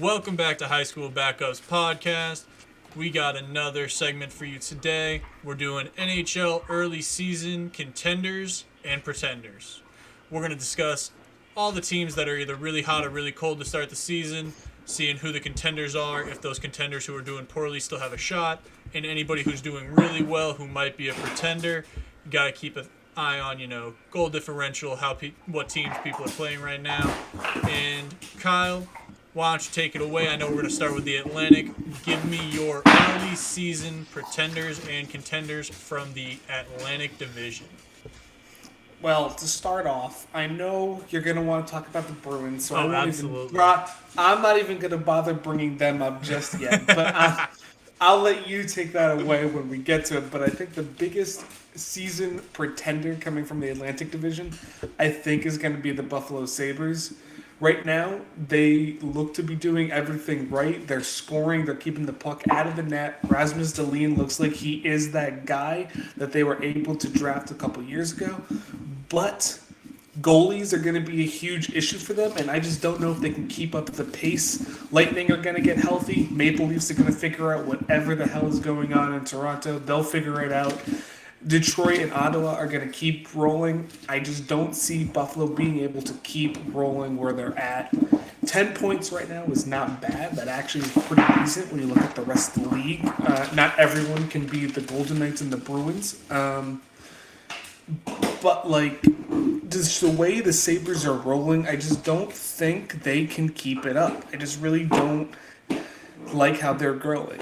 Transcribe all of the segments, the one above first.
Welcome back to High School Backups Podcast. We got another segment for you today. We're doing NHL early season contenders and pretenders. We're going to discuss all the teams that are either really hot or really cold to start the season, seeing who the contenders are, if those contenders who are doing poorly still have a shot, and anybody who's doing really well who might be a pretender. You got to keep an eye on, goal differential, what teams people are playing right now. And Kyle, why don't you take it away? I know we're going to start with the Atlantic. Give me your early season pretenders and contenders from the Atlantic Division. Well, to start off, I know you're going to want to talk about the Bruins, so absolutely. I'm not even going to bother bringing them up just yet. But I'll let you take that away when we get to it. But I think the biggest season pretender coming from the Atlantic Division, I think, is going to be the Buffalo Sabres. Right now, they look to be doing everything right. They're scoring. They're keeping the puck out of the net. Rasmus Dahlin looks like he is that guy that they were able to draft a couple years ago. But goalies are going to be a huge issue for them, and I just don't know if they can keep up the pace. Lightning are going to get healthy. Maple Leafs are going to figure out whatever the hell is going on in Toronto. They'll figure it out. Detroit and Ottawa are going to keep rolling. I just don't see Buffalo being able to keep rolling where they're at. 10 points right now is not bad. That actually is pretty decent when you look at the rest of the league. Not everyone can be the Golden Knights and the Bruins. But, just the way the Sabres are rolling, I just don't think they can keep it up. I just really don't like how they're growing.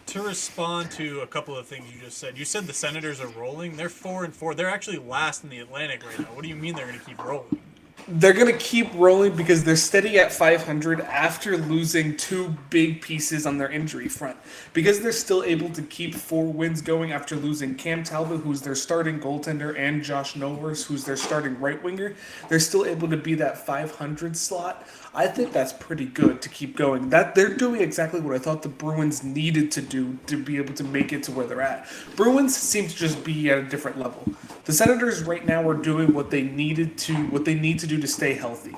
To respond to a couple of things you said the Senators are rolling. They're 4-4. They're actually last in the Atlantic right now. What do you mean they're going to keep rolling? They're going to keep rolling because they're steady at 500 after losing two big pieces on their injury front. Because they're still able to keep 4 wins going after losing Cam Talbot, who's their starting goaltender, and Josh Norris, who's their starting right winger. They're still able to be that 500 slot. I think that's pretty good to keep going. That they're doing exactly what I thought the Bruins needed to do to be able to make it to where they're at. Bruins seem to just be at a different level. The Senators right now are doing what they need to do to stay healthy.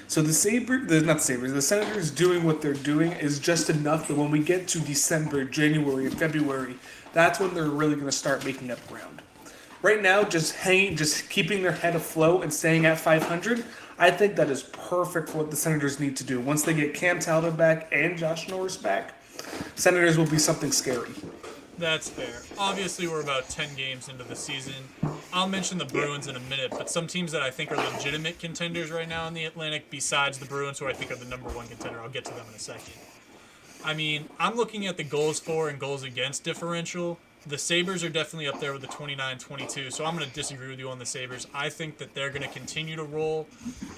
So the Senators doing what they're doing is just enough that when we get to December, January, and February, that's when they're really going to start making up ground. Right now, just keeping their head afloat and staying at 500, I think that is perfect for what the Senators need to do. Once they get Cam Talbot back and Josh Norris back, Senators will be something scary. That's fair. Obviously, we're about 10 games into the season. I'll mention the Bruins in a minute, but some teams that I think are legitimate contenders right now in the Atlantic, besides the Bruins, who I think are the number one contender, I'll get to them in a second. I mean, I'm looking at the goals for and goals against differential. The Sabres are definitely up there with the 29-22, so I'm going to disagree with you on the Sabres. I think that they're going to continue to roll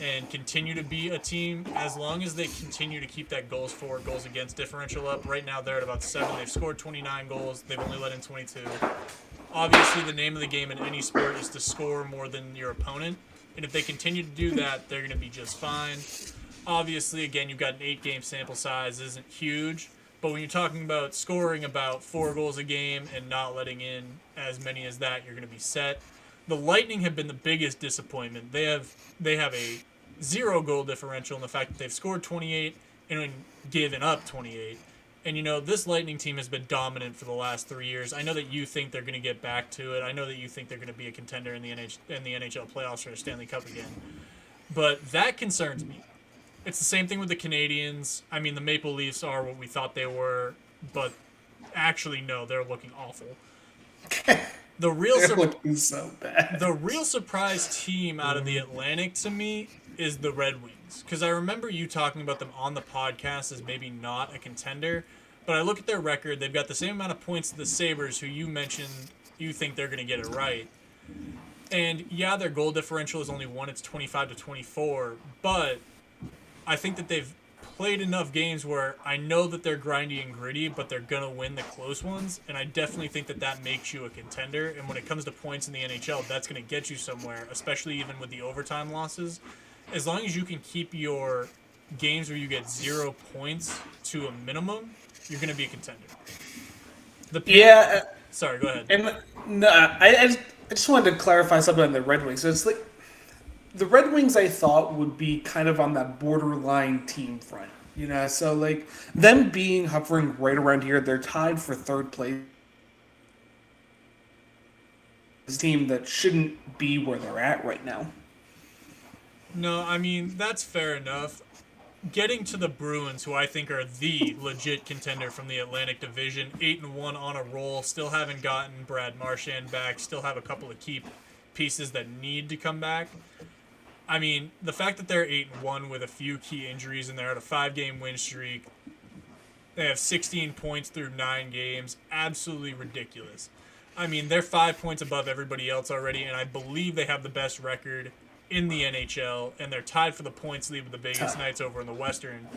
and continue to be a team as long as they continue to keep that goals for, goals against differential up. Right now they're at about 7. They've scored 29 goals. They've only let in 22. Obviously, the name of the game in any sport is to score more than your opponent, and if they continue to do that, they're going to be just fine. Obviously, again, you've got an 8-game sample size. It isn't huge. But when you're talking about scoring about 4 goals a game and not letting in as many as that, you're going to be set. The Lightning have been the biggest disappointment. They have a 0 goal differential in the fact that they've scored 28 and given up 28. And, this Lightning team has been dominant for the last 3 years. I know that you think they're going to get back to it. I know that you think they're going to be a contender in the NHL playoffs for a Stanley Cup again. But that concerns me. It's the same thing with the Canadians. I mean, the Maple Leafs are what we thought they were, but actually, no, they're looking awful. They're looking so bad. The real surprise team out of the Atlantic to me is the Red Wings, because I remember you talking about them on the podcast as maybe not a contender, but I look at their record. They've got the same amount of points as the Sabres, who you mentioned you think they're going to get it right. And, yeah, their goal differential is only 1. It's 25-24, but I think that they've played enough games where I know that they're grindy and gritty, but they're going to win the close ones, and I definitely think that makes you a contender. And when it comes to points in the NHL, that's going to get you somewhere, especially even with the overtime losses. As long as you can keep your games where you get 0 points to a minimum, you're going to be a contender. Sorry, go ahead. And no, I just wanted to clarify something on the Red Wings. So it's like the Red Wings, I thought, would be kind of on that borderline team front. So like them being hovering right around here, they're tied for third place. Team that shouldn't be where they're at right now. No, I mean, that's fair enough. Getting to the Bruins, who I think are the legit contender from the Atlantic Division, 8-1 on a roll, still haven't gotten Brad Marchand back, still have a couple of key pieces that need to come back. I mean, the fact that they're 8-1 with a few key injuries and they're at a 5-game win streak, they have 16 points through 9 games, absolutely ridiculous. I mean, they're 5 points above everybody else already, and I believe they have the best record in the NHL, and they're tied for the points lead with the Vegas Knights over in the Western.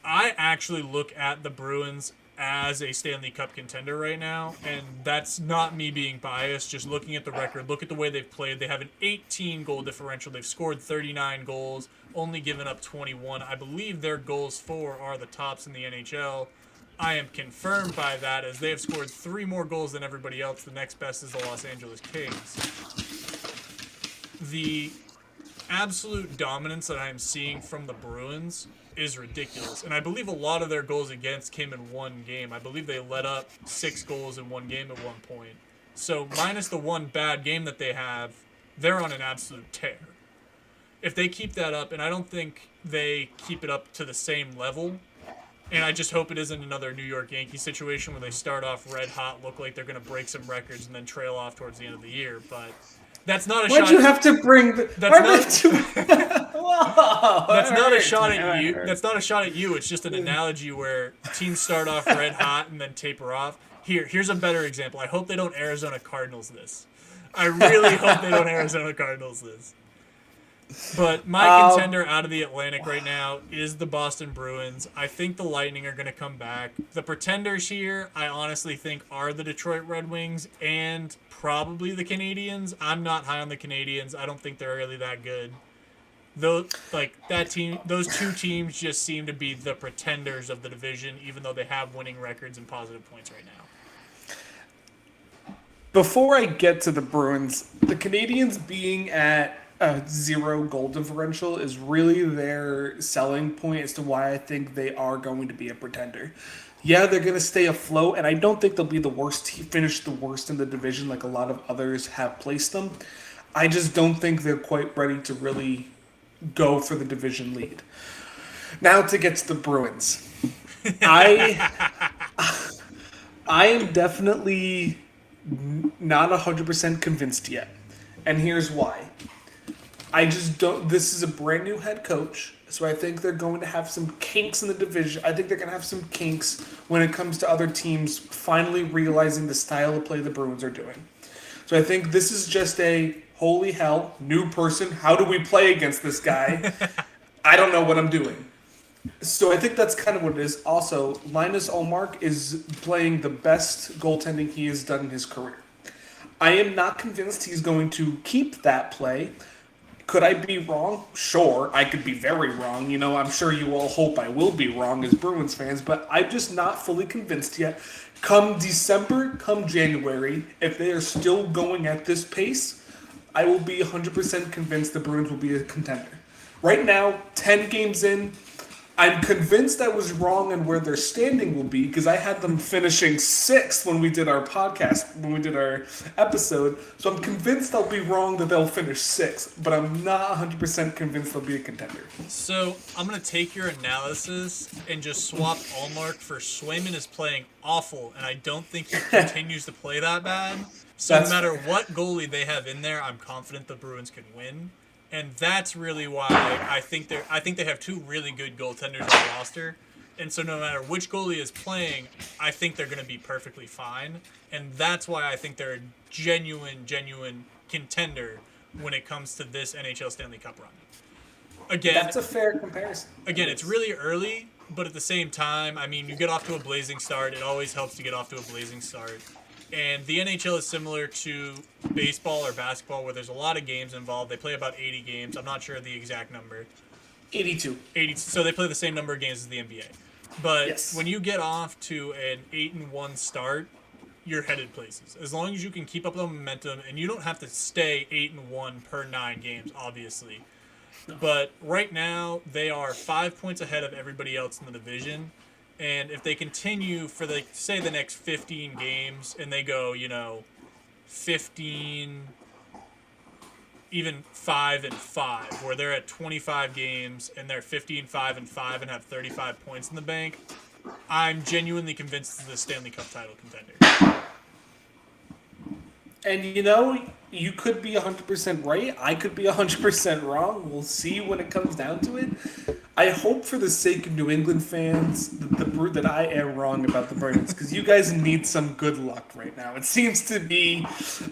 I actually look at the Bruins as a Stanley Cup contender right now, and that's not me being biased. Just looking at the record, look at the way they've played. They have an 18 goal differential. They've scored 39 goals, only given up 21. I believe their goals for are the tops in the NHL. I am confirmed by that as they have scored 3 more goals than everybody else. The next best is the Los Angeles Kings. The absolute dominance that I am seeing from the Bruins is ridiculous. And I believe a lot of their goals against came in one game. I believe they let up 6 goals in one game at one point. So minus the one bad game that they have, they're on an absolute tear. If they keep that up, and I don't think they keep it up to the same level, and I just hope it isn't another New York Yankees situation where they start off red hot, look like they're going to break some records, and then trail off towards the end of the year. But that's not a shot. Why'd you have to bring the? That's not. Whoa, That's not a shot at you. That's not a shot at you. It's just an analogy where teams start off red hot and then taper off. Here's a better example. I hope they don't Arizona Cardinals this. I really hope they don't Arizona Cardinals this. But my contender out of the Atlantic right now is the Boston Bruins. I think the Lightning are going to come back. The pretenders here, I honestly think, are the Detroit Red Wings and probably the Canadiens. I'm not high on the Canadiens. I don't think they're really that good. Those two teams just seem to be the pretenders of the division, even though they have winning records and positive points right now. Before I get to the Bruins, the Canadiens being at a 0 goal differential is really their selling point as to why I think they are going to be a pretender. Yeah, they're going to stay afloat, and I don't think they'll be the worst, finish the worst in the division like a lot of others have placed them. I just don't think they're quite ready to really go for the division lead. Now to get to the Bruins. I am definitely not 100% convinced yet. And here's why. I just don't. This is a brand new head coach, so I think they're going to have some kinks in the division. I think they're going to have some kinks when it comes to other teams finally realizing the style of play the Bruins are doing. So I think this is just a holy hell, new person. How do we play against this guy? I don't know what I'm doing. So I think that's kind of what it is. Also, Linus Ullmark is playing the best goaltending he has done in his career. I am not convinced he's going to keep that play. Could I be wrong? Sure, I could be very wrong. I'm sure you all hope I will be wrong as Bruins fans, but I'm just not fully convinced yet. Come December, come January, if they are still going at this pace, I will be 100% convinced the Bruins will be a contender. Right now, 10 games in, I'm convinced I was wrong on where their standing will be because I had them finishing 6th when we did our podcast, when we did our episode. So I'm convinced I'll be wrong that they'll finish 6th, but I'm not 100% convinced they'll be a contender. So I'm going to take your analysis and just swap Allmark for Swayman is playing awful, and I don't think he continues to play that bad. So no matter what goalie they have in there, I'm confident the Bruins can win. And that's really why I think they have 2 really good goaltenders on the roster. And so no matter which goalie is playing, I think they're going to be perfectly fine. And that's why I think they're a genuine contender when it comes to this NHL Stanley Cup run. Again, that's a fair comparison. Again, it's really early, but at the same time, I mean, you get off to a blazing start. It always helps to get off to a blazing start. And the NHL is similar to baseball or basketball where there's a lot of games involved. They play about 80 games. I'm not sure the exact number. 82. 80. So they play the same number of games as the NBA. But yes. When you get off to an 8-1 start, you're headed places. As long as you can keep up the momentum, and you don't have to stay 8-1 per 9 games, obviously. But right now, they are 5 points ahead of everybody else in the division. And if they continue for, say, the next 15 games, and they go, 15, even 5-5, where they're at 25 games and they're 15-5-5 and have 35 points in the bank, I'm genuinely convinced this is a Stanley Cup title contender. And you could be 100% right. I could be 100% wrong. We'll see when it comes down to it. I hope for the sake of New England fans that I am wrong about the Bruins, because you guys need some good luck right now. It seems to be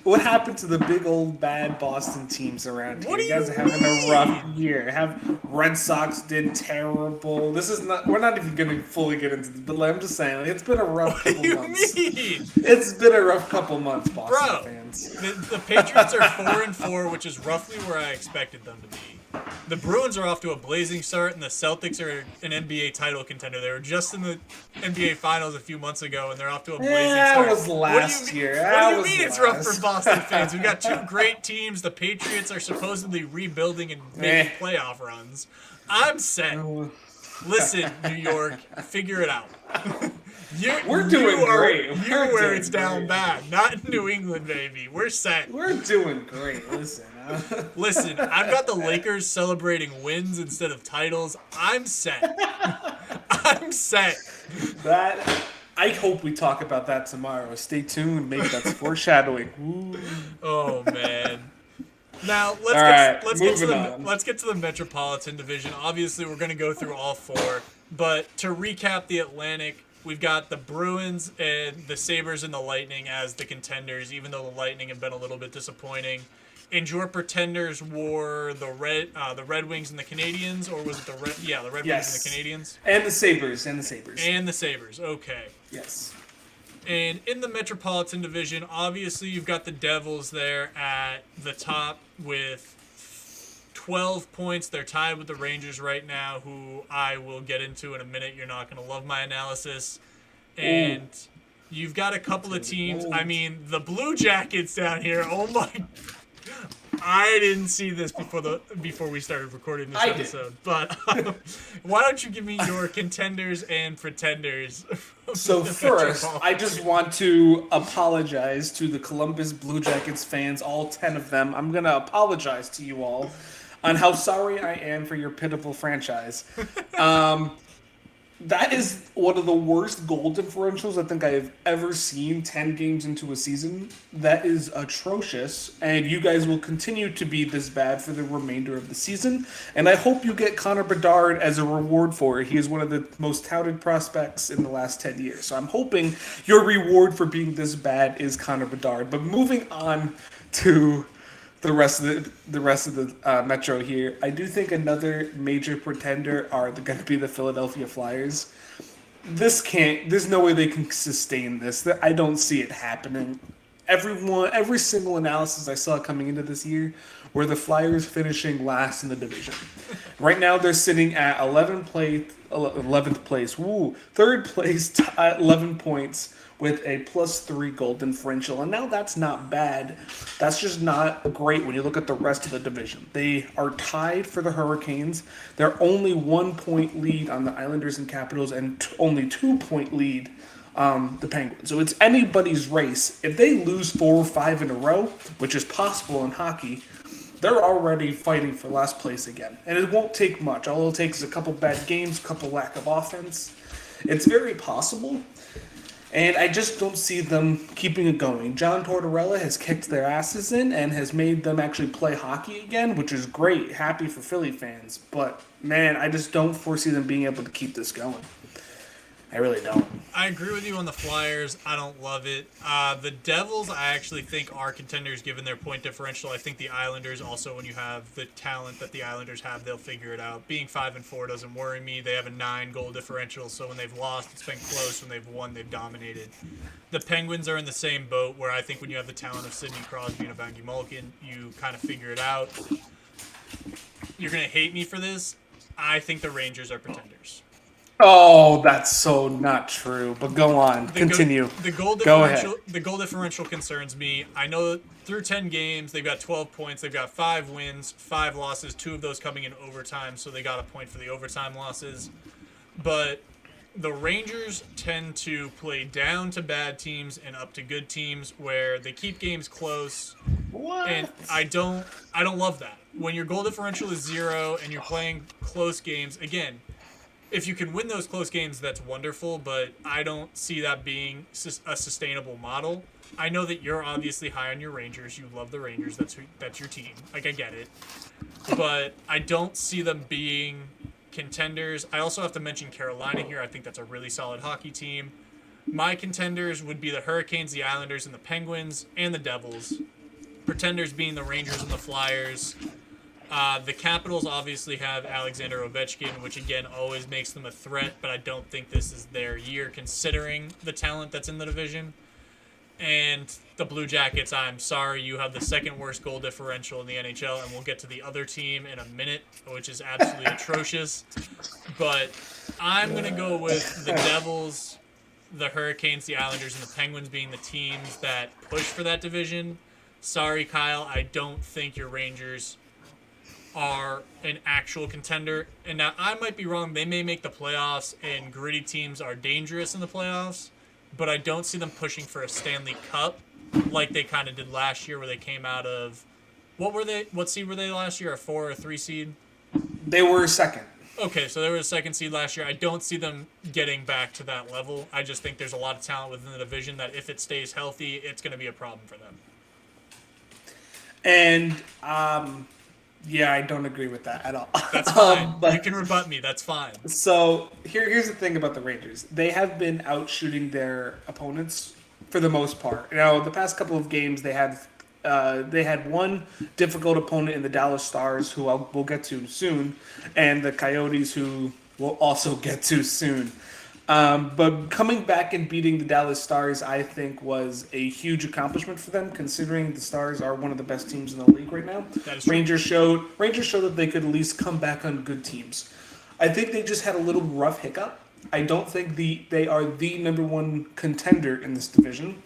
what happened to the big old bad Boston teams around here. What do You guys you are having mean? a rough year. Red Sox did terrible. This is not. We're not even going to fully get into this, but I'm just saying it's been a rough What couple do you months. mean? It's been a rough couple months, Boston Bro, fans. the Patriots are 4-4, which is roughly where I expected them to be. The Bruins are off to a blazing start, and the Celtics are an NBA title contender. They were just in the NBA Finals a few months ago, and they're off to a blazing start. That was last year. What do you mean it's rough for Boston fans? We've got two great teams. The Patriots are supposedly rebuilding and making playoff runs. I'm set. Listen, New York, figure it out. We're doing great. You're where it's down bad, not New England, baby. We're set. We're doing great. Listen. Listen, I've got the Lakers celebrating wins instead of titles. I'm set. I'm set. I hope we talk about that tomorrow. Stay tuned. Maybe that's foreshadowing. Ooh. Oh man. Now let's get to the Metropolitan Division. Obviously, we're going to go through all four, but to recap the Atlantic, we've got the Bruins and the Sabres and the Lightning as the contenders, even though the Lightning have been a little bit disappointing. And your pretenders were the Red Wings and the Canadiens, or was it the Red Wings and the Canadiens? And the Sabres. And the Sabres, okay. Yes. And in the Metropolitan Division, obviously you've got the Devils there at the top with 12 points. They're tied with the Rangers right now, who I will get into in a minute. You're not going to love my analysis. And you've got a couple of teams. I mean, the Blue Jackets down here, oh my... I didn't see this before we started recording this episode. But why don't you give me your contenders and pretenders? So first, I just want to apologize to the Columbus Blue Jackets fans, all 10 of them. I'm going to apologize to you all on how sorry I am for your pitiful franchise. That is one of the worst goal differentials I think I have ever seen 10 games into a season. That is atrocious, and you guys will continue to be this bad for the remainder of the season. And I hope you get Connor Bedard as a reward for it. He is one of the most touted prospects in the last 10 years. So I'm hoping your reward for being this bad is Connor Bedard. But moving on to the rest of the Metro here, I do think another major pretender are going to be the Philadelphia Flyers. There's no way they can sustain this. I don't see it happening. Every single analysis I saw coming into this year were the Flyers finishing last in the division. Right now they're sitting at 11th place. Third place, 11 points. With a +3 goal differential. And now that's not bad. That's just not great when you look at the rest of the division. They are tied for the Hurricanes. They're only 1 point lead on the Islanders and Capitals and only 2 point lead the Penguins. So it's anybody's race. If they lose 4 or 5 in a row, which is possible in hockey, they're already fighting for last place again. And it won't take much. All it takes is a couple bad games, a couple lack of offense. It's very possible. And I just don't see them keeping it going. John Tortorella has kicked their asses in and has made them actually play hockey again, which is great. Happy for Philly fans. But, man, I just don't foresee them being able to keep this going. I really don't. I agree with you on the Flyers. I don't love it. The Devils, I actually think are contenders given their point differential. I think the Islanders also, when you have the talent that the Islanders have, they'll figure it out. Being 5-4 doesn't worry me. They have a 9 goal differential, so when they've lost, it's been close. When they've won, they've dominated. The Penguins are in the same boat where I think when you have the talent of Sidney Crosby and Evander Malkin, you kind of figure it out. You're going to hate me for this. I think the Rangers are pretenders. Oh, that's so not true. But go on. The go, Continue. the goal Go ahead. differential the goal differential concerns me. I know that through 10 games they've got 12 points. They've got 5 wins, 5 losses, 2 of those coming in overtime, so they got a point for the overtime losses. But the Rangers tend to play down to bad teams and up to good teams where they keep games close. And What? I don't love that. When your goal differential is 0 and you're playing close games, again, if you can win those close games, that's wonderful, but I don't see that being a sustainable model. I know that you're obviously high on your Rangers. You love the Rangers. That's your team. Like, I get it. But I don't see them being contenders. I also have to mention Carolina here. I think that's a really solid hockey team. My contenders would be the Hurricanes, the Islanders, and the Penguins, and the Devils. Pretenders being the Rangers and the Flyers. The Capitals obviously have Alexander Ovechkin, which again always makes them a threat, but I don't think this is their year considering the talent that's in the division. And the Blue Jackets, I'm sorry, you have the second worst goal differential in the NHL, and we'll get to the other team in a minute, which is absolutely atrocious. But I'm going to go with the Devils, the Hurricanes, the Islanders, and the Penguins being the teams that push for that division. Sorry, Kyle, I don't think your Rangers are an actual contender. And now I might be wrong. They may make the playoffs, and gritty teams are dangerous in the playoffs, but I don't see them pushing for a Stanley Cup like they kind of did last year, where they came out of what were they? What seed were they last year? A 4 or 3 seed? They were second. Okay, so they were a second seed last year. I don't see them getting back to that level. I just think there's a lot of talent within the division that if it stays healthy, it's going to be a problem for them. And yeah, I don't agree with that at all. That's fine. But You can rebut me. That's fine. so here's the thing about the Rangers. They have been out shooting their opponents for the most part. Now, the past couple of games, they had one difficult opponent in the Dallas Stars, who we'll get to soon, and the Coyotes, who we'll also get to soon. But coming back and beating the Dallas Stars, I think, was a huge accomplishment for them, considering the Stars are one of the best teams in the league right now. That is true. Rangers showed that they could at least come back on good teams. I think they just had a little rough hiccup. I don't think they are the number one contender in this division,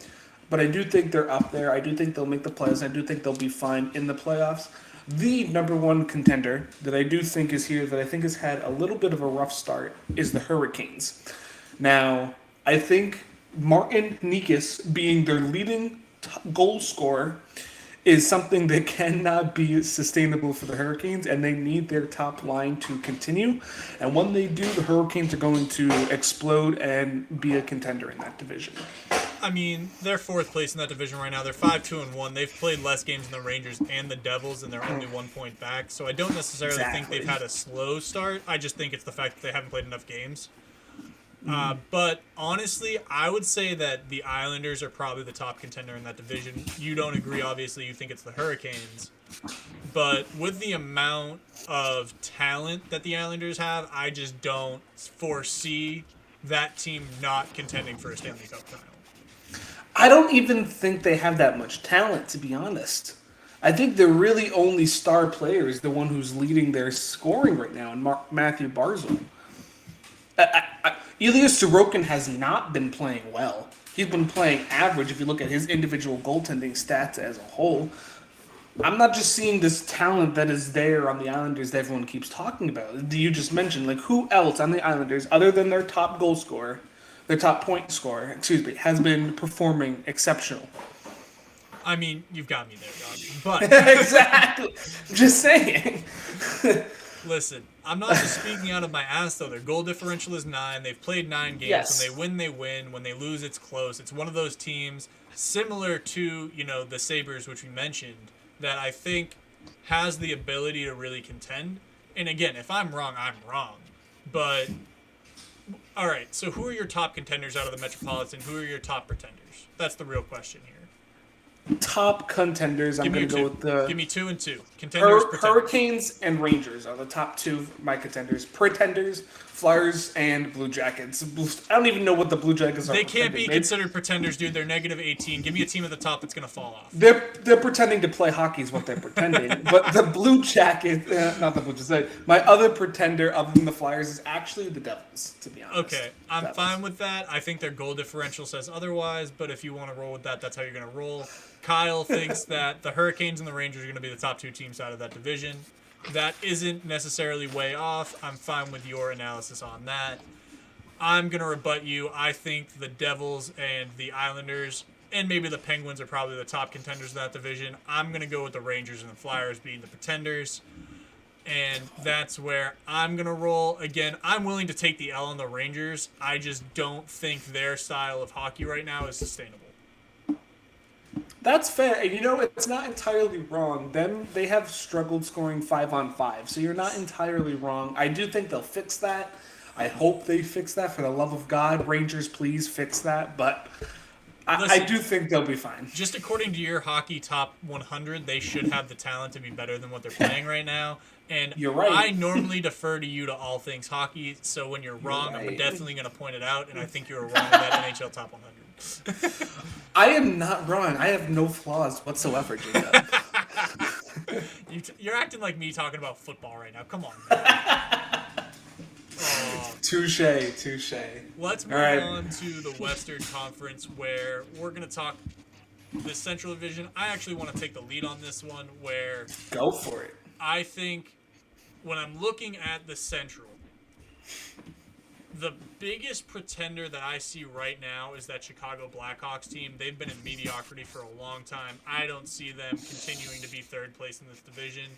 but I do think they're up there. I do think they'll make the playoffs. I do think they'll be fine in the playoffs. The number one contender that I do think is here, that I think has had a little bit of a rough start, is the Hurricanes. Now, I think Martin Nikas being their leading goal scorer is something that cannot be sustainable for the Hurricanes, and they need their top line to continue. And when they do, the Hurricanes are going to explode and be a contender in that division. I mean, they're 4th place in that division right now. They're 5-2-1. They've played less games than the Rangers and the Devils, and they're only 1 point back. So I don't necessarily think they've had a slow start. I just think it's the fact that they haven't played enough games. But honestly, I would say that the Islanders are probably the top contender in that division. You don't agree, obviously. You think it's the Hurricanes. But with the amount of talent that the Islanders have, I just don't foresee that team not contending for a Stanley Cup title. I don't even think they have that much talent, to be honest. I think the really only star player is the one who's leading their scoring right now, and Matthew Barzal. Ilya Sorokin has not been playing well. He's been playing average if you look at his individual goaltending stats as a whole. I'm not just seeing this talent that is there on the Islanders that everyone keeps talking about. You just mentioned, like, who else on the Islanders, other than their top goal scorer, their top point scorer, has been performing exceptional? I mean, you've got me there, dog. But Exactly. Just saying. listen, I'm not just speaking out of my ass, though. Their goal differential is 9. They've played 9 games. Yes. When they win, they win. When they lose, it's close. It's one of those teams similar to, the Sabres, which we mentioned, that I think has the ability to really contend. And again, if I'm wrong, I'm wrong. But, all right, so who are your top contenders out of the Metropolitan? Who are your top pretenders? That's the real question here. top contenders, I'm Give me going your to go two. with the Give me 2 and 2. Contenders, pretenders. Hurricanes and Rangers are the top two of my contenders. Pretenders, Flyers, and Blue Jackets. I don't even know what the Blue Jackets are. They can't be pretending. considered pretenders, dude. They're negative 18. Give me a team at the top that's going to fall off. They're pretending to play hockey is what they're pretending. But the Blue Jackets, not the Blue Jackets. My other pretender other than the Flyers is actually the Devils, to be honest. Okay, I'm Devils. fine with that. I think their goal differential says otherwise, but if you want to roll with that, that's how you're going to roll. Kyle thinks that the Hurricanes and the Rangers are going to be the top 2 teams out of that division. That isn't necessarily way off. I'm fine with your analysis on that. I'm going to rebut you. I think the Devils and the Islanders and maybe the Penguins are probably the top contenders of that division. I'm going to go with the Rangers and the Flyers being the pretenders. And that's where I'm going to roll. Again, I'm willing to take the L on the Rangers. I just don't think their style of hockey right now is sustainable. That's fair. And it's not entirely wrong. They have struggled scoring 5-on-5, so you're not entirely wrong. I do think they'll fix that. I hope they fix that. For the love of God, Rangers, please fix that. But I do think they'll be fine. Just according to your hockey top 100, they should have the talent to be better than what they're playing right now. And You're right. I normally defer to you to all things hockey, so when you're wrong, I'm definitely going to point it out, and I think you were wrong with that NHL top 100. I am not wrong. I have no flaws whatsoever, Jacob. You're acting like me talking about football right now. Come on, man. Touche. Let's move right. on to the Western Conference, where we're going to talk the Central Division. I actually want to take the lead on this one, where Go for it. I think when I'm looking at the Central, the biggest pretender that I see right now is that Chicago Blackhawks team. They've been in mediocrity for a long time. I don't see them continuing to be third place in this division.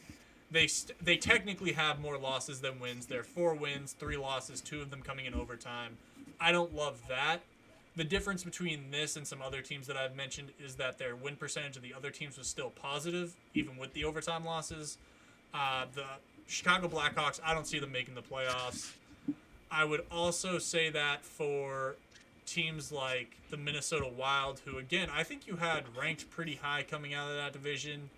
They technically have more losses than wins. They're 4 wins, 3 losses, 2 of them coming in overtime. I don't love that. The difference between this and some other teams that I've mentioned is that their win percentage of the other teams was still positive, even with the overtime losses. The Chicago Blackhawks, I don't see them making the playoffs. I would also say that for teams like the Minnesota Wild, who, again, I think you had ranked pretty high coming out of that division,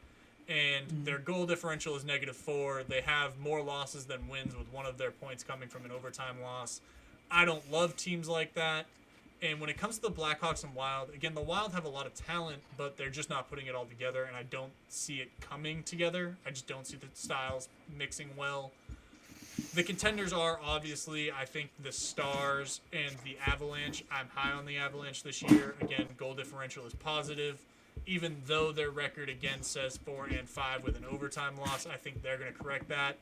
and their goal differential is -4. They have more losses than wins, with one of their points coming from an overtime loss. I don't love teams like that. And when it comes to the Blackhawks and Wild, again, the Wild have a lot of talent, but they're just not putting it all together, and I don't see it coming together. I just don't see the styles mixing well. The contenders are, obviously, I think, the Stars and the Avalanche. I'm high on the Avalanche this year. Again, goal differential is positive. Even though their record, again, says 4-5 with an overtime loss, I think they're going to correct that.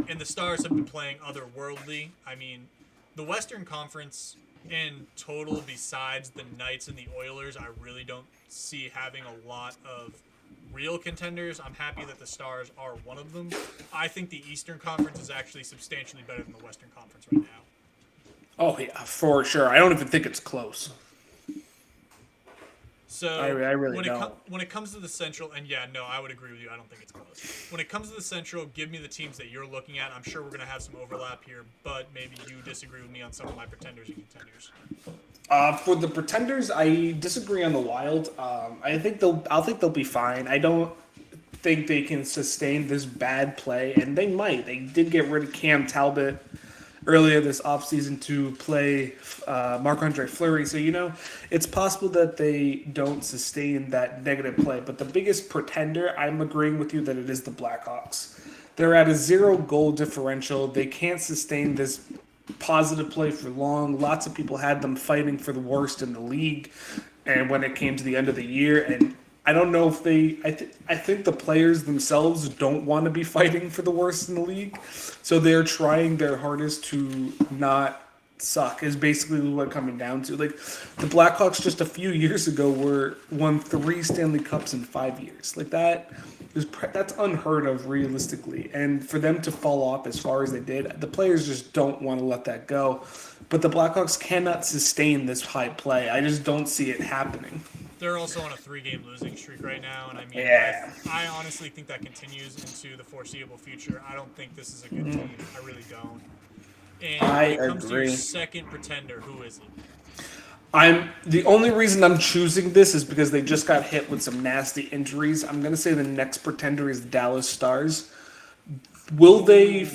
And the Stars have been playing otherworldly. I mean, the Western Conference in total, besides the Knights and the Oilers, I really don't see having a lot of real contenders. I'm happy that the Stars are one of them. I think the Eastern Conference is actually substantially better than the Western Conference right now. Oh, yeah, for sure. I don't even think it's close. So I really don't. When it comes to the Central, and yeah, no, I would agree with you. I don't think it's close. When it comes to the Central, give me the teams that you're looking at. I'm sure we're going to have some overlap here, but maybe you disagree with me on some of my pretenders and contenders. For the pretenders, I disagree on the Wild. I think they'll be fine. I don't think they can sustain this bad play, and they might. They did get rid of Cam Talbot earlier this offseason to play Marc-Andre Fleury. So, it's possible that they don't sustain that negative play. But the biggest pretender, I'm agreeing with you that it is the Blackhawks. They're at a 0 goal differential. They can't sustain this positive play for long. Lots of people had them fighting for the worst in the league. And when it came to the end of the year, and I don't know if I think the players themselves don't want to be fighting for the worst in the league. So they're trying their hardest to not suck is basically what it's coming down to. Like, the Blackhawks just a few years ago won 3 Stanley Cups in 5 years. Like, that's unheard of realistically. And for them to fall off as far as they did, the players just don't want to let that go. But the Blackhawks cannot sustain this high play. I just don't see it happening. They're also on a 3-game losing streak right now, and I mean, Yeah. I honestly think that continues into the foreseeable future. I don't think this is a good team. I really don't. And I when it comes to agree. your second pretender, who is it? The only reason I'm choosing this is because they just got hit with some nasty injuries. I'm gonna say the next pretender is the Dallas Stars. Will they?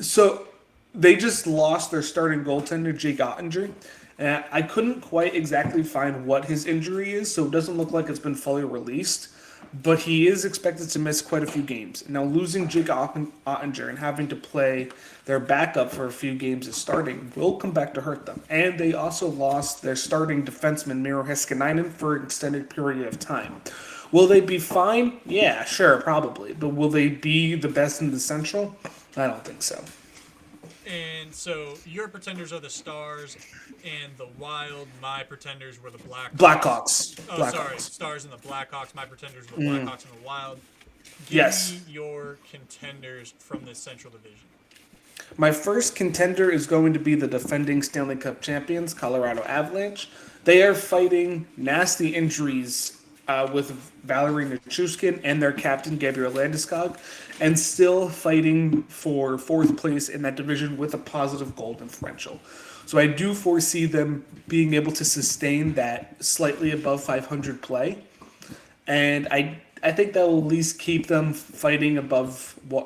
So they just lost their starting goaltender, Jake Ottinger. And I couldn't quite exactly find what his injury is, so it doesn't look like it's been fully released. But he is expected to miss quite a few games. Now, losing Jake Ottinger and having to play their backup for a few games as starting will come back to hurt them. And they also lost their starting defenseman, Miro Heiskanen, for an extended period of time. Will they be fine? Yeah, sure, probably. But will they be the best in the Central? I don't think so. And so your pretenders are the Stars and the Wild. My pretenders were the Blackhawks. Blackhawks. Oh, sorry. Blackhawks. Stars and the Blackhawks. My pretenders were the Blackhawks and the Wild. Give Yes. me your contenders from this Central Division. My first contender is going to be the defending Stanley Cup champions, Colorado Avalanche. They are fighting nasty injuries with Valerie Nichushkin and their captain, Gabriel Landeskog, and still fighting for fourth place in that division with a positive goal differential. So I do foresee them being able to sustain that slightly above 500 play. And I think that will at least keep them fighting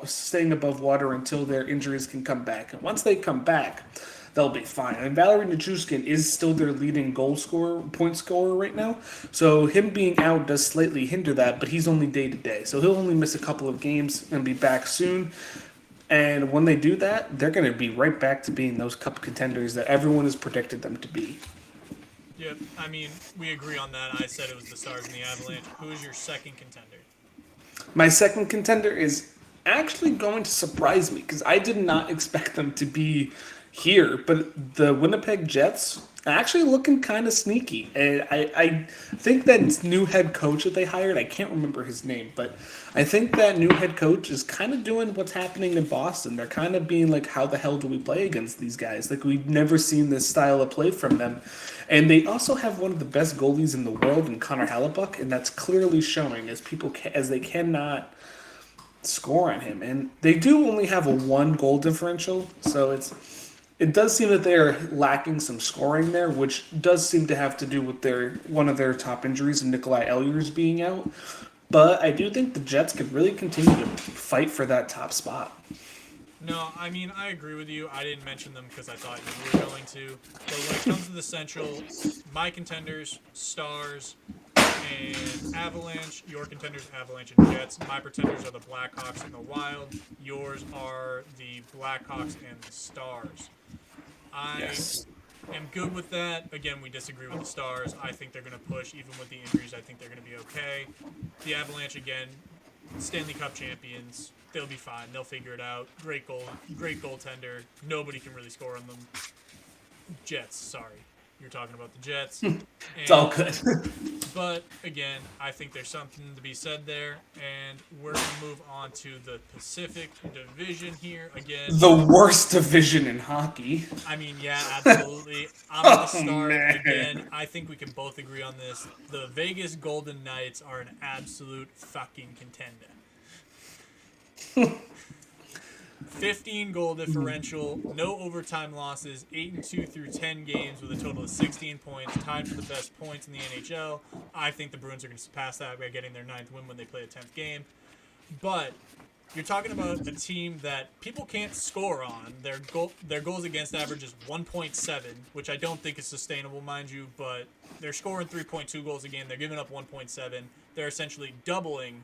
staying above water until their injuries can come back. And once they come back, they'll be fine. And Valery Nichushkin is still their leading point scorer right now. So him being out does slightly hinder that, but he's only day to day. So he'll only miss a couple of games and be back soon. And when they do that, they're going to be right back to being those cup contenders that everyone has predicted them to be. Yep. I mean, we agree on that. I said it was the Stars and the Avalanche. Who is your second contender? My second contender is actually going to surprise me because I did not expect them to be here, but the Winnipeg Jets are actually looking kind of sneaky. And I think that new head coach that they hired, I can't remember his name, but I think that new head coach is kind of doing what's happening in Boston. They're kind of being like, how the hell do we play against these guys? Like, we've never seen this style of play from them. And they also have one of the best goalies in the world in Connor Hellebuyck, and that's clearly showing as they cannot score on him. And they do only have a 1 goal differential, so it does seem that they are lacking some scoring there, which does seem to have to do with one of their top injuries, Nikolai Ehlers being out. But I do think the Jets could really continue to fight for that top spot. No, I mean, I agree with you. I didn't mention them because I thought you were going to. But when it comes to the Central, my contenders, Stars and Avalanche. Your contenders, Avalanche and Jets. My pretenders are the Blackhawks and the Wild. Yours are the Blackhawks and the Stars. I am good with that. Again, we disagree with the Stars. I think they're going to push. Even with the injuries, I think they're going to be okay. The Avalanche, again, Stanley Cup champions. They'll be fine. They'll figure it out. Great goaltender. Nobody can really score on them. Jets, sorry. You're talking about the Jets. It's all good. But, again, I think there's something to be said there. And we're going to move on to the Pacific Division here. Again, The worst division in hockey. I mean, yeah, absolutely. I'm going to start man. again. I think we can both agree on this. The Vegas Golden Knights are an absolute fucking contender. 15 goal differential, no overtime losses, 8-2 through 10 games with a total of 16 points, tied for the best points in the NHL. I think the Bruins are going to surpass that by getting their 9th win when they play a 10th game. But you're talking about a team that people can't score on. Their goals against average is 1.7, which I don't think is sustainable, mind you, but they're scoring 3.2 goals a game. They're giving up 1.7. They're essentially doubling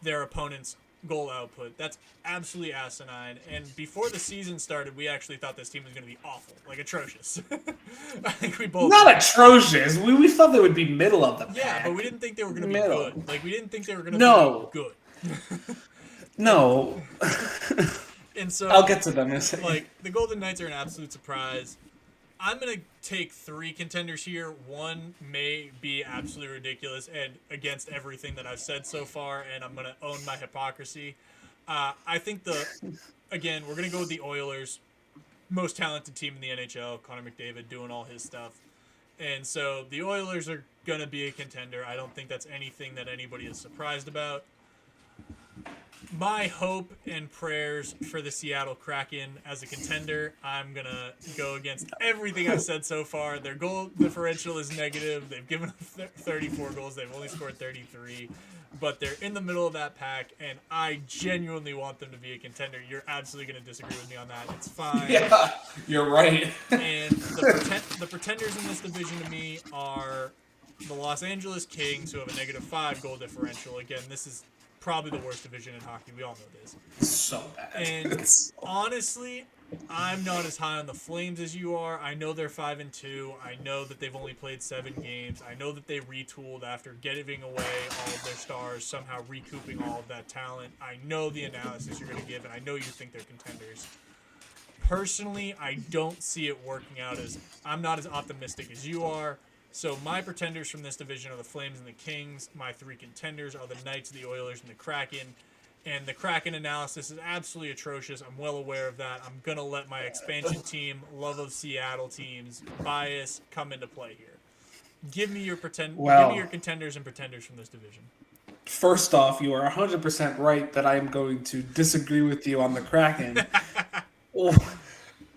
their opponent's goal output. That's absolutely asinine. And before the season started, we actually thought this team was going to be awful, like atrocious. I think we both Not atrocious. We thought they would be middle of the pack. Yeah, but we didn't think they were going to be Middle. good. Like, we didn't think they were going to be good. No. And so I'll get to them in a second. like, the Golden Knights are an absolute surprise. I'm going to take 3 contenders here. One may be absolutely ridiculous and against everything that I've said so far, and I'm going to own my hypocrisy. I think again, we're going to go with the Oilers. Most talented team in the NHL, Connor McDavid doing all his stuff. And so the Oilers are going to be a contender. I don't think that's anything that anybody is surprised about. My hope and prayers for the Seattle Kraken as a contender. I'm going to go against everything I've said so far. Their goal differential is negative. They've given up 34 goals. They've only scored 33. But they're in the middle of that pack, and I genuinely want them to be a contender. You're absolutely going to disagree with me on that. It's fine. Yeah, you're right. And the pretenders in this division to me are the Los Angeles Kings, who have a negative 5 goal differential. Again, this is probably the worst division in hockey. We all know this. So bad. And honestly, I'm not as high on the Flames as you are. I know they're 5-2. I know that they've only played 7 games. I know that they retooled after giving away all of their stars, somehow recouping all of that talent. I know the analysis you're going to give, and I know you think they're contenders. Personally, I don't see it working out as I'm not as optimistic as you are. So my pretenders from this division are the Flames and the Kings. My 3 contenders are the Knights, the Oilers, and the Kraken. And the Kraken analysis is absolutely atrocious. I'm well aware of that. I'm going to let my expansion team, love of Seattle teams, bias come into play here. Give me your Give me your contenders and pretenders from this division. First off, you are 100% right that I am going to disagree with you on the Kraken.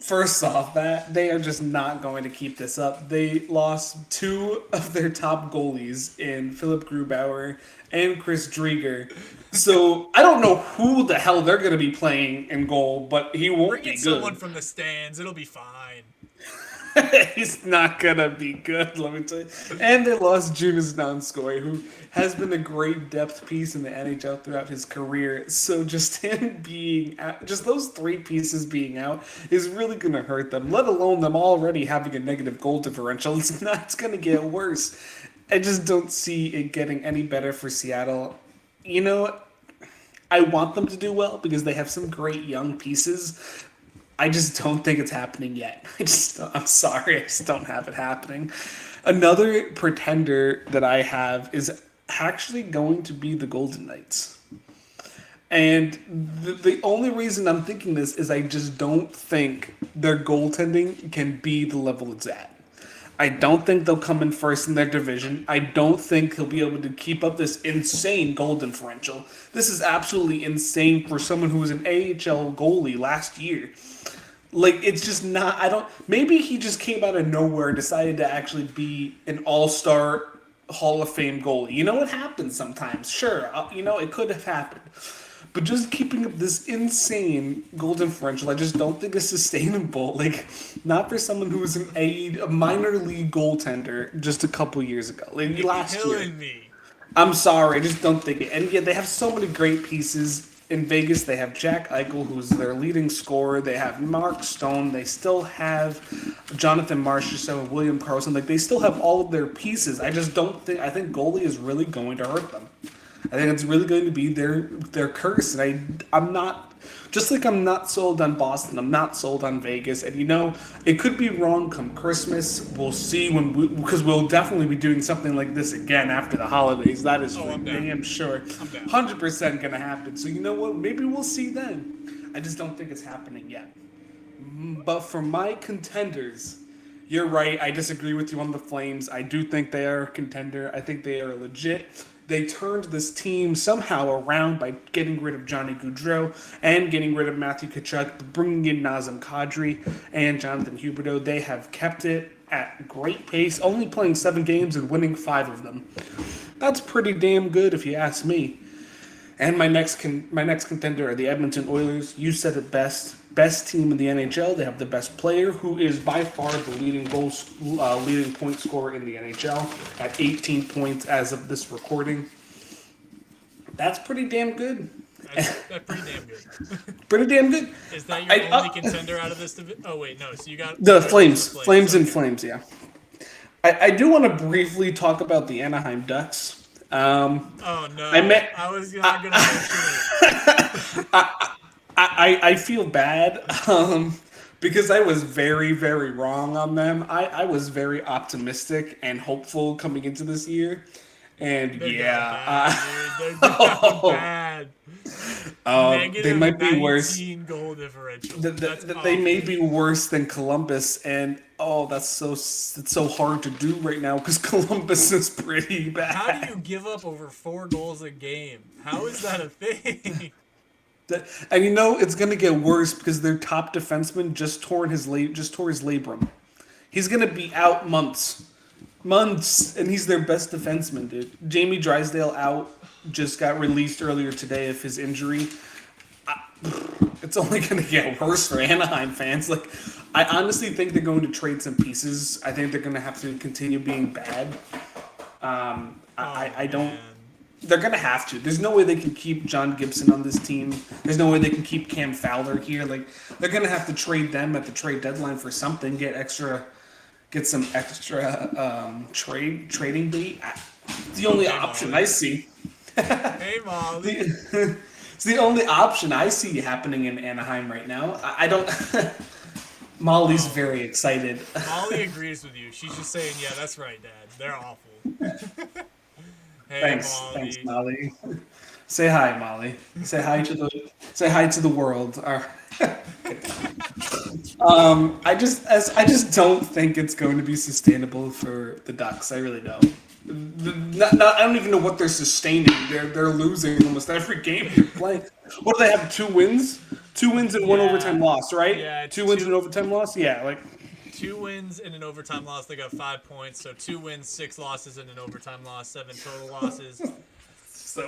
First off, that they are just not going to keep this up. They lost 2 of their top goalies in Philip Grubauer and Chris Drieger. So I don't know who the hell they're going to be playing in goal, but he won't be good. Someone from the stands. It'll be fine. He's not going to be good, let me tell you. And they lost Jonas Donskoy, who has been a great depth piece in the NHL throughout his career. So just him being out, just those 3 pieces being out is really going to hurt them, let alone them already having a negative goal differential. It's going to get worse. I just don't see it getting any better for Seattle. You know, I want them to do well because they have some great young pieces. I just don't think it's happening yet. I'm sorry, I just don't have it happening. Another pretender that I have is actually going to be the Golden Knights. And the only reason I'm thinking this is I just don't think their goaltending can be the level it's at. I don't think they'll come in first in their division. I don't think he'll be able to keep up this insane goal differential. This is absolutely insane for someone who was an AHL goalie last year. Like, it's just not, maybe he just came out of nowhere and decided to actually be an all-star Hall of Fame goalie. You know, it happens sometimes. Sure, it could have happened. But just keeping up this insane goal differential, I just don't think is sustainable. Like, not for someone who was a minor league goaltender just a couple years ago. Like, last year. Me. I'm sorry, I just don't think it. And yet they have so many great pieces. In Vegas, they have Jack Eichel, who's their leading scorer. They have Mark Stone. They still have Jonathan Marchessault and William Karlsson. Like, they still have all of their pieces. I just don't think. I think goalie is really going to hurt them. I think it's really going to be their curse. And I'm not. Just like I'm not sold on Boston, I'm not sold on Vegas. And it could be wrong come Christmas. We'll see because we'll definitely be doing something like this again after the holidays. That is for damn sure. 100% going to happen. So you know what? Maybe we'll see then. I just don't think it's happening yet. But for my contenders, you're right. I disagree with you on the Flames. I do think they are a contender. I think they are legit. They turned this team somehow around by getting rid of Johnny Gaudreau and getting rid of Matthew Tkachuk, bringing in Nazem Kadri and Jonathan Huberdeau. They have kept it at great pace, only playing 7 games and winning 5 of them. That's pretty damn good if you ask me. And my next contender are the Edmonton Oilers. You said it best. Best team in the NHL. They have the best player, who is by far the leading point scorer in the NHL at 18 points as of this recording. That's pretty damn good. That's pretty damn good. Pretty damn good. Is that your only contender out of this division? Oh wait, no. So you got the Flames. Flames and Flames. Yeah. I do want to briefly talk about the Anaheim Ducks. Oh no! I was not gonna mention it. I feel bad because I was very, very wrong on them. I was very optimistic and hopeful coming into this year. And they're bad. They might be worse. Goal differential. They may be worse than Columbus, and it's so hard to do right now because Columbus is pretty bad. How do you give up over 4 goals a game? How is that a thing? And you know it's gonna get worse because their top defenseman just tore his labrum. He's gonna be out months, and he's their best defenseman, dude. Jamie Drysdale out, just got released earlier today of his injury. It's only gonna get worse for Anaheim fans. Like, I honestly think they're going to trade some pieces. I think they're gonna have to continue being bad. I don't. Man. They're gonna have to. There's no way they can keep John Gibson on this team. There's no way they can keep Cam Fowler here. Like, they're gonna have to trade them at the trade deadline for something. Get some extra trading bait. It's the only option I see. Hey, Molly. It's the only option I see happening in Anaheim right now. I don't. Molly's very excited. Molly agrees with you. She's just saying, yeah, that's right, Dad. They're awful. Hey, Thanks, Molly. Say hi, Molly. Say hi to the world. I just don't think it's going to be sustainable for the Ducks. I really don't. I don't even know what they're sustaining. They're losing almost every game they're playing. What do they have? 2 wins? 2 wins and 1 overtime loss, right? Yeah, 2 wins and overtime loss. Yeah, like 2 wins and an overtime loss. They got 5 points. So 2 wins, 6 losses, and an overtime loss. 7 total losses.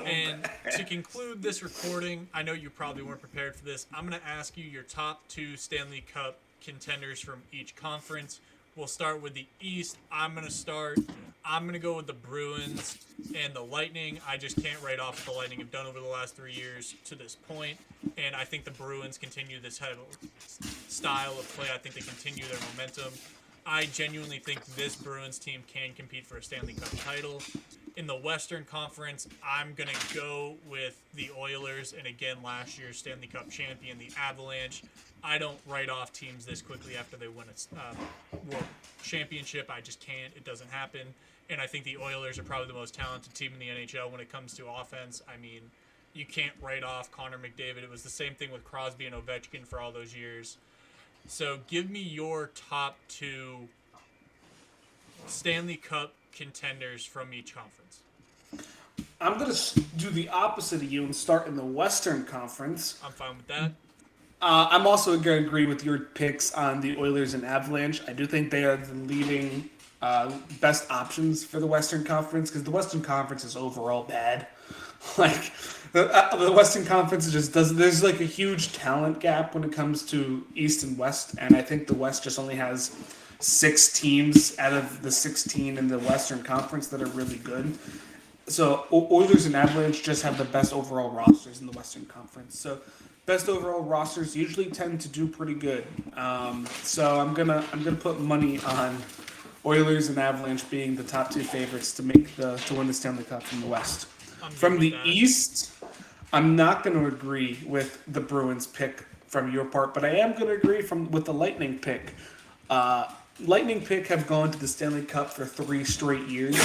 And to conclude this recording, I know you probably weren't prepared for this. I'm going to ask you your top 2 Stanley Cup contenders from each conference. We'll start with the East. I'm going to go with the Bruins and the Lightning. I just can't write off what the Lightning have done over the last 3 years to this point. And I think the Bruins continue this type of style of play. I think they continue their momentum. I genuinely think this Bruins team can compete for a Stanley Cup title. In the Western Conference, I'm going to go with the Oilers and, again, last year's Stanley Cup champion, the Avalanche. I don't write off teams this quickly after they win a World Championship. I just can't. It doesn't happen. And I think the Oilers are probably the most talented team in the NHL when it comes to offense. I mean, you can't write off Connor McDavid. It was the same thing with Crosby and Ovechkin for all those years. So give me your top 2 Stanley Cup contenders from each conference. I'm going to do the opposite of you and start in the Western Conference. I'm fine with that. I'm also going to agree with your picks on the Oilers and Avalanche. I do think they are the leading best options for the Western Conference because the Western Conference is overall bad. Like, the Western Conference just does. There's like a huge talent gap when it comes to East and West, and I think the West just only has 6 teams out of the 16 in the Western Conference that are really good. So Oilers and Avalanche just have the best overall rosters in the Western Conference. So best overall rosters usually tend to do pretty good. So I'm gonna put money on Oilers and Avalanche being the top 2 favorites to win the Stanley Cup from the West. From the East, I'm not going to agree with the Bruins pick from your part, but I am going to agree with the Lightning pick. Lightning pick have gone to the Stanley Cup for 3 straight years.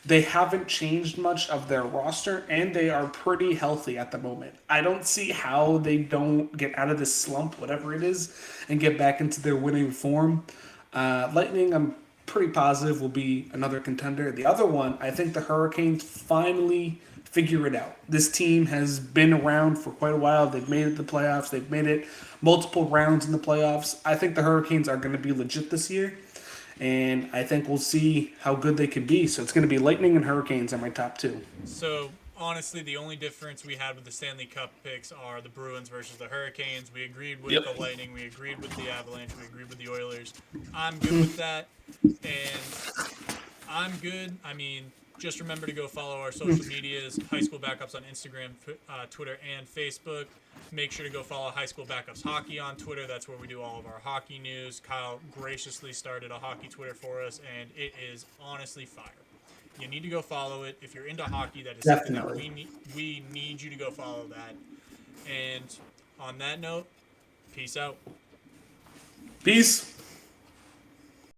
They haven't changed much of their roster, and they are pretty healthy at the moment. I don't see how they don't get out of this slump, whatever it is, and get back into their winning form. Lightning, I'm pretty positive, will be another contender. The other one, I think the Hurricanes finally figure it out. This team has been around for quite a while. They've made it to the playoffs. They've made it multiple rounds in the playoffs. I think the Hurricanes are going to be legit this year. And I think we'll see how good they can be. So it's going to be Lightning and Hurricanes are my top 2. So, honestly, the only difference we had with the Stanley Cup picks are the Bruins versus the Hurricanes. We agreed with the Lightning. We agreed with the Avalanche. We agreed with the Oilers. I'm good with that. And I'm good. I mean, just remember to go follow our social medias, High School Backups on Instagram, Twitter, and Facebook. Make sure to go follow High School Backups Hockey on Twitter. That's where we do all of our hockey news. Kyle graciously started a hockey Twitter for us, and it is honestly fire. You need to go follow it. If you're into hockey, that is something that we need you to go follow that. And on that note, peace out. Peace.